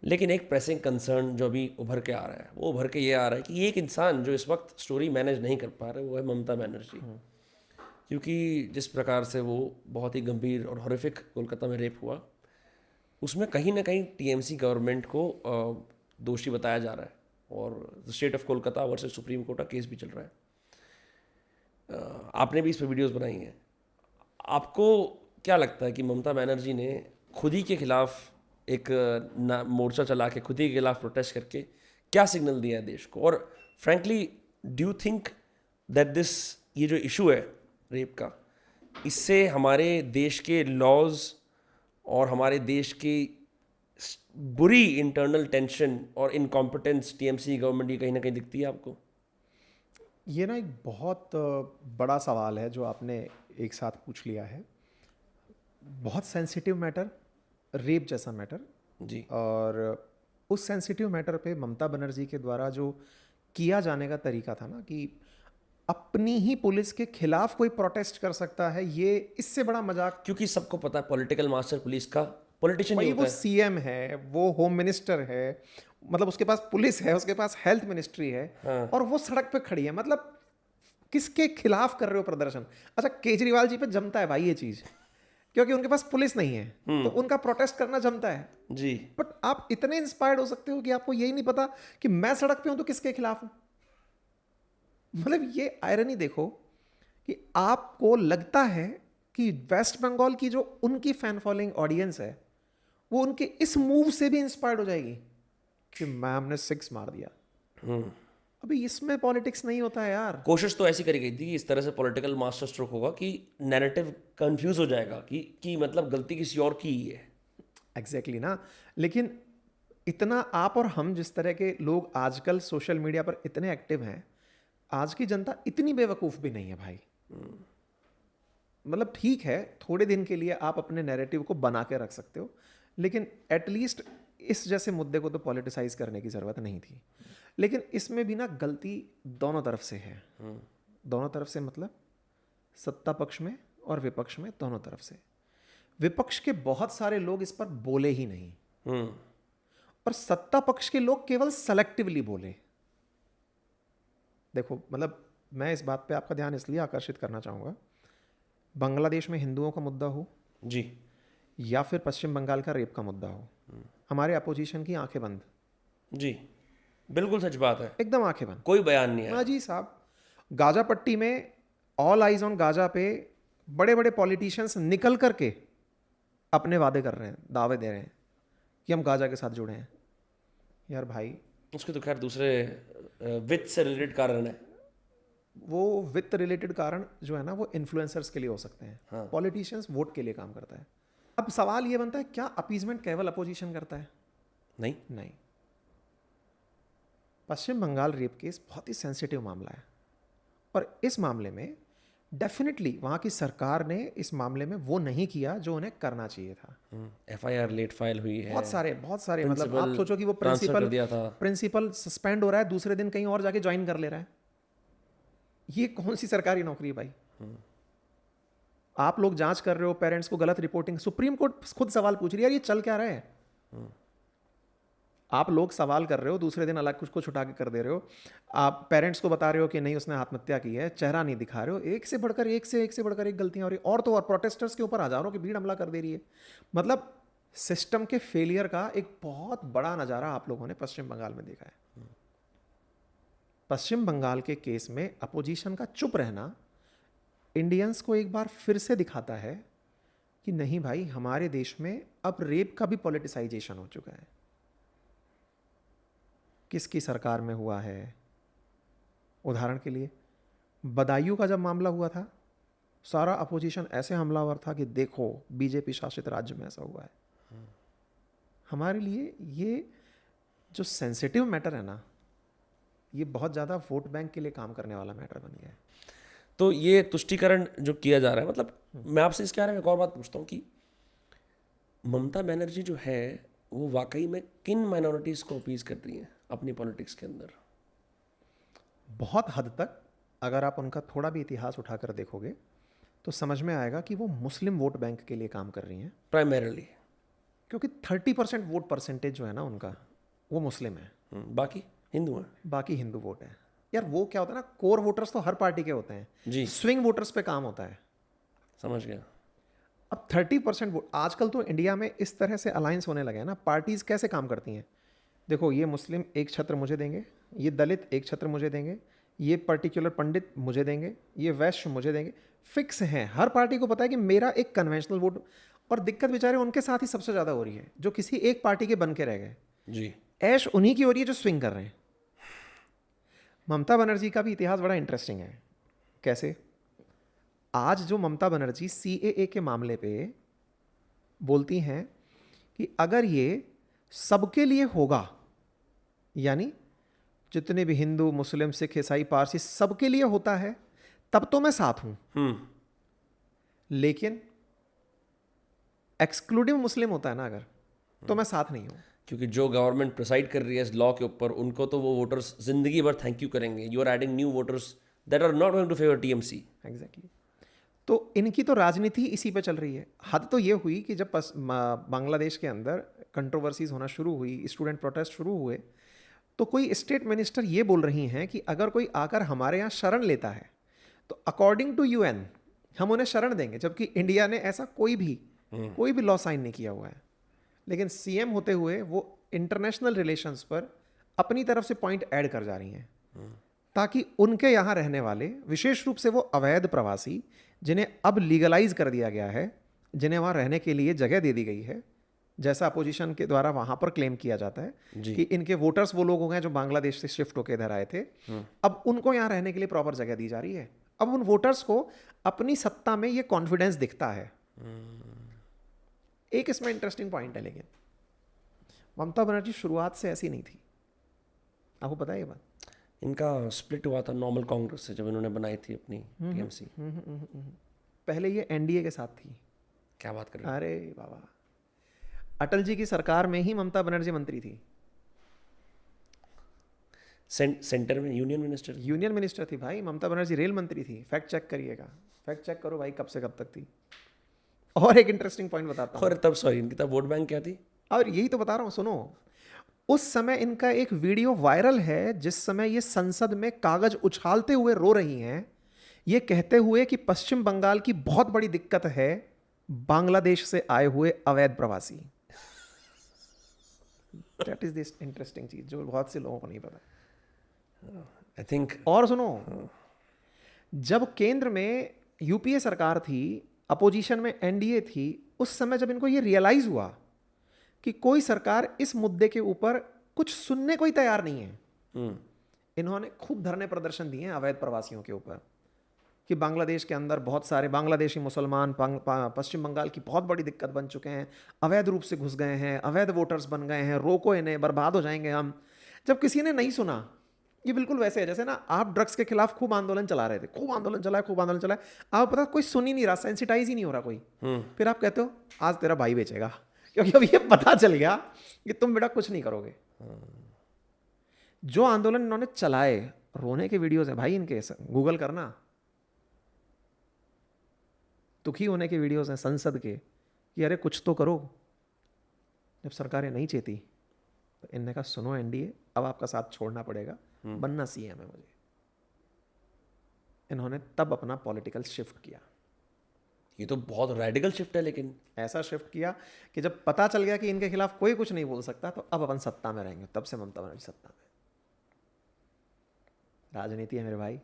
लेकिन एक pressing concern जो अभी उभर के आ रहा है, वो उभर के ये आ रहा है कि एक इंसान जो इस वक्त स्टोरी मैनेज नहीं कर पा रहे, वो है ममता बनर्जी। क्योंकि जिस प्रकार से वो बहुत ही गंभीर और हॉरिफिक कोलकाता में रेप हुआ, उसमें कहीं ना कहीं टीएमसी गवर्नमेंट को दोषी बताया जा रहा है, और state of Kolkata versus supreme court का केस भी चल रहा है। आपने भी इस पर वीडियोस बनाई हैं। आपको क्या लगता है कि ममता बनर्जी ने खुद ही के खिलाफ एक मोर्चा चला के, खुद ही के खिलाफ प्रोटेस्ट करके क्या सिग्नल दिया है देश को? और frankly, do you think that this, ये जो इशू है रेप का, इससे हमारे देश के लॉज और हमारे देश की बुरी इंटरनल टेंशन और इनकॉम्पिटेंस टीएमसी गवर्नमेंट की कहीं ना कहीं दिखती है आपको? ये ना एक बहुत बड़ा सवाल है जो आपने एक साथ पूछ लिया है। बहुत सेंसिटिव मैटर, रेप जैसा मैटर। जी। और उस सेंसिटिव मैटर पे ममता बनर्जी के द्वारा जो किया जाने का तरीका था ना, कि अपनी ही पुलिस के खिलाफ कोई प्रोटेस्ट कर सकता है, ये इससे बड़ा मजाक। क्योंकि सबको पता है पॉलिटिकल मास्टर पुलिस का पॉलिटिशियन ही भाई होता वो है। सीएम है, वो होम मिनिस्टर है, मतलब उसके पास पुलिस है, उसके पास हेल्थ मिनिस्ट्री है, हाँ। और वो सड़क पे खड़ी है। मतलब किसके खिलाफ कर रहे हो प्रदर्शन? अच्छा, केजरीवाल जी पे जमता है भाई ये चीज, क्योंकि उनके पास पुलिस नहीं है, तो उनका प्रोटेस्ट करना जमता है। जी। बट आप इतने इंस्पायर्ड हो सकते हो कि आपको यही नहीं पता कि मैं सड़क पे हूं तो किसके खिलाफ हूं। मतलब ये आयरनी देखो कि आपको लगता है कि वेस्ट बंगाल की जो उनकी फैन फॉलोइंग ऑडियंस है, वो उनके इस मूव से भी इंस्पायर्ड हो जाएगी कि मैम ने 6 मार दिया। अभी इसमें पॉलिटिक्स नहीं होता है यार। कोशिश तो ऐसी करी गई थी कि इस तरह से पॉलिटिकल मास्टर स्ट्रोक होगा कि नैरेटिव कंफ्यूज हो जाएगा कि मतलब गलती किसी और की ही है। एग्जैक्टली ना। लेकिन इतना आप और हम जिस तरह के लोग आजकल सोशल मीडिया पर इतने एक्टिव हैं, आज की जनता इतनी बेवकूफ़ भी नहीं है भाई। मतलब ठीक है, थोड़े दिन के लिए आप अपने नैरेटिव को बना के रख सकते हो, लेकिन एटलीस्ट इस जैसे मुद्दे को तो पॉलिटिसाइज करने की ज़रूरत नहीं थी। लेकिन इसमें भी ना गलती दोनों तरफ से है। दोनों तरफ से मतलब सत्ता पक्ष में और विपक्ष में, दोनों तरफ से। विपक्ष के बहुत सारे लोग इस पर बोले ही नहीं, और सत्ता पक्ष के लोग केवल सेलेक्टिवली बोले। देखो, मतलब मैं इस बात पे आपका ध्यान इसलिए आकर्षित करना चाहूँगा, बांग्लादेश में हिंदुओं का मुद्दा हो जी। या फिर पश्चिम बंगाल का रेप का मुद्दा हो, हमारे अपोजिशन की आंखें बंद, जी, बिल्कुल सच बात है। एकदम आंखें बंद। कोई बयान नहीं हाँ आया। जी साहब, गाजा पट्टी में ऑल आइज ऑन गाजा पे बड़े बड़े पॉलिटिशियंस निकल करके अपने वादे कर रहे हैं, दावे दे रहे हैं कि हम गाजा के साथ जुड़े हैं। यार भाई, उसके तो खैर दूसरे वित्त से रिलेटेड कारण है। वो वित्त रिलेटेड कारण जो है ना, वो इन्फ्लुएंसर्स के लिए हो सकते हैं। हाँ। पॉलिटिशियंस वोट के लिए काम करता है। अब सवाल ये बनता है, क्या अपीजमेंट केवल अपोजिशन करता है? नहीं। नहीं। पश्चिम बंगाल रेप केस बहुत ही सेंसिटिव मामला है, और इस मामले में डेफिनेटली वहाँ की सरकार ने इस मामले में वो नहीं किया जो उन्हें करना चाहिए था। एफआईआर लेट फाइल हुई है। बहुत सारे मतलब आप प्रिंसिपल सोचो कि वो ट्रांसफर कर प्रिंसिपल दिया था। प्रिंसिपल सस्पेंड हो रहा है, दूसरे दिन कहीं और जाके ज्वाइन कर ले रहा है। ये कौन सी सरकारी नौकरी है भाई? आप लोग जांच कर रहे हो, पेरेंट्स को गलत रिपोर्टिंग, सुप्रीम कोर्ट खुद सवाल पूछ रही है, यार ये चल क्या रहा है? आप लोग सवाल कर रहे हो, दूसरे दिन अलग कुछ को छुटा के कर दे रहे हो। आप पेरेंट्स को बता रहे हो कि नहीं उसने आत्महत्या की है, चेहरा नहीं दिखा रहे हो। एक से बढ़कर एक गलतियां हो रही, और तो और प्रोटेस्टर्स के ऊपर हजारों की भीड़ हमला कर दे रही है। मतलब सिस्टम के फेलियर का एक बहुत बड़ा नज़ारा आप लोगों ने पश्चिम बंगाल में देखा है। पश्चिम बंगाल के केस में अपोजिशन का चुप रहना इंडियंस को एक बार फिर से दिखाता है कि नहीं भाई, हमारे देश में अब रेप का भी पॉलिटिसाइजेशन हो चुका है। किसकी सरकार में हुआ है? उदाहरण के लिए बदायूं का जब मामला हुआ था, सारा अपोजिशन ऐसे हमलावर था कि देखो बीजेपी शासित राज्य में ऐसा हुआ है। हमारे लिए ये जो सेंसिटिव मैटर है ना, ये बहुत ज़्यादा वोट बैंक के लिए काम करने वाला मैटर बन गया है। तो ये तुष्टीकरण जो किया जा रहा है, मतलब मैं आपसे इसके बारे में एक और बात पूछता हूँ कि ममता बनर्जी जो है वो वाकई में किन माइनॉरिटीज़ को अपीज कर रही हैं अपनी पॉलिटिक्स के अंदर? बहुत हद तक अगर आप उनका थोड़ा भी इतिहास उठाकर देखोगे तो समझ में आएगा कि वो मुस्लिम वोट बैंक के लिए काम कर रही हैं। प्राइमरीली। क्योंकि 30% वोट परसेंटेज जो है ना उनका, वो मुस्लिम है, बाकी हिंदू हैं। बाकी हिंदू वोट है। यार वो क्या होता है ना, कोर वोटर्स तो हर पार्टी के होते हैं जी, स्विंग वोटर्स पे काम होता है। समझ गया। अब 30% वोट, आजकल तो इंडिया में इस तरह से अलायंस होने लगे हैं ना, पार्टीज कैसे काम करती हैं, देखो ये मुस्लिम एक छत्र मुझे देंगे, ये दलित एक छत्र मुझे देंगे, ये पर्टिकुलर पंडित मुझे देंगे, ये वैश्य मुझे देंगे, फिक्स हैं। हर पार्टी को पता है कि मेरा एक कन्वेंशनल वोट, और दिक्कत बेचारे उनके साथ ही सबसे ज़्यादा हो रही है जो किसी एक पार्टी के बन के रह गए। जी, ऐश उन्हीं की हो रही है जो स्विंग कर रहे हैं। ममता बनर्जी का भी इतिहास बड़ा इंटरेस्टिंग है। कैसे? आज जो ममता बनर्जी CAA के मामले पे बोलती हैं कि अगर ये सबके लिए होगा, यानी जितने भी हिंदू मुस्लिम सिख ईसाई पारसी सबके लिए होता है, तब तो मैं साथ हूं, लेकिन एक्सक्लूडिव मुस्लिम होता है ना अगर, तो मैं साथ नहीं हूं। क्योंकि जो गवर्नमेंट प्रिसाइड कर रही है इस लॉ के ऊपर, उनको तो वो वोटर्स जिंदगी भर थैंक यू करेंगे। You are adding new voters that are not going to favour TMC। Exactly. तो इनकी तो राजनीति इसी पे चल रही है। हद तो ये हुई कि जब बांग्लादेश के अंदर कंट्रोवर्सीज होना शुरू हुई, स्टूडेंट प्रोटेस्ट शुरू हुए, तो कोई स्टेट मिनिस्टर ये बोल रही हैं कि अगर कोई आकर हमारे यहाँ शरण लेता है तो अकॉर्डिंग टू UN हम उन्हें शरण देंगे, जबकि इंडिया ने ऐसा कोई भी लॉ साइन नहीं किया हुआ है। लेकिन CM होते हुए वो इंटरनेशनल रिलेशंस पर अपनी तरफ से पॉइंट ऐड कर जा रही हैं, ताकि उनके यहाँ रहने वाले, विशेष रूप से वो अवैध प्रवासी जिन्हें अब लीगलाइज कर दिया गया है, जिन्हें वहाँ रहने के लिए जगह दे दी गई है, जैसा अपोजिशन के द्वारा वहाँ पर क्लेम किया जाता है कि इनके वोटर्स वो लोग हो गए जो बांग्लादेश से शिफ्ट होकर इधर आए थे, अब उनको यहाँ रहने के लिए प्रॉपर जगह दी जा रही है। अब उन वोटर्स को अपनी सत्ता में ये कॉन्फिडेंस दिखता है। एक इसमें इंटरेस्टिंग पॉइंट है, लेकिन ममता बनर्जी शुरुआत से ऐसी नहीं थी, आपको पता है ये बात? इनका स्प्लिट हुआ था नॉर्मल कांग्रेस से जब इन्होंने बनाई थी अपनी TMC। पहले ये NDA के साथ थी। क्या बात कर रहे हैं? अरे बाबा, अटल जी की सरकार में ही ममता बनर्जी मंत्री थी, सेंटर में यूनियन मिनिस्टर थी भाई। ममता बनर्जी रेल मंत्री थी। फैक्ट चेक करिएगा, फैक्ट चेक करो भाई, कब से कब तक थी। और एक इंटरेस्टिंग पॉइंट बताता हूँ। और तब सॉरी इनकी तब वोट बैंक क्या थी? और यही तो बता रहा हूँ, सुनो। उस समय इनका एक वीडियो वायरल है जिस समय ये संसद में कागज उछालते हुए रो रही हैं, ये कहते हुए कि पश्चिम बंगाल की बहुत बड़ी दिक्कत है बांग्लादेश से आए हुए अवैध प्रवासी। दैट इज दिस इंटरेस्टिंग चीज जो बहुत से लोगों को नहीं पता, आई थिंक। और सुनो, जब केंद्र में UPA सरकार थी, अपोजिशन में NDA थी, उस समय जब इनको ये रियलाइज हुआ कि कोई सरकार इस मुद्दे के ऊपर कुछ सुनने को ही तैयार नहीं है, इन्होंने खूब धरने प्रदर्शन दिए हैं अवैध प्रवासियों के ऊपर कि बांग्लादेश के अंदर बहुत सारे बांग्लादेशी मुसलमान पश्चिम बंगाल की बहुत बड़ी दिक्कत बन चुके हैं, अवैध रूप से घुस गए हैं, अवैध वोटर्स बन गए हैं, रोको इन्हें, बर्बाद हो जाएंगे हम। जब किसी ने नहीं सुना, ये बिल्कुल वैसे है जैसे ना आप ड्रग्स के खिलाफ खूब आंदोलन चला रहे थे, खूब आंदोलन चलाए, आप पता कोई सुन ही नहीं रहा, सेंसिटाइज ही नहीं हो रहा कोई, फिर आप कहते हो आज तेरा भाई बेचेगा, क्योंकि अब ये पता चल गया कि तुम बेटा कुछ नहीं करोगे। जो आंदोलन इन्होंने चलाए, रोने के वीडियोस हैं भाई इनके, गूगल करना, दुखी होने के वीडियोस हैं संसद के कि अरे कुछ तो करो। जब सरकारें नहीं चेती तो इनने कहा सुनो NDA, अब आपका साथ छोड़ना पड़ेगा, बनना CM है मुझे। इन्होंने तब अपना पॉलिटिकल शिफ्ट किया। ये तो बहुत रेडिकल शिफ्ट है, लेकिन ऐसा शिफ्ट किया कि जब पता चल गया कि इनके खिलाफ कोई कुछ नहीं बोल सकता, तो अब अपन सत्ता में रहेंगे। तब से ममता बनर्जी सत्ता में। राजनीति है मेरे भाई।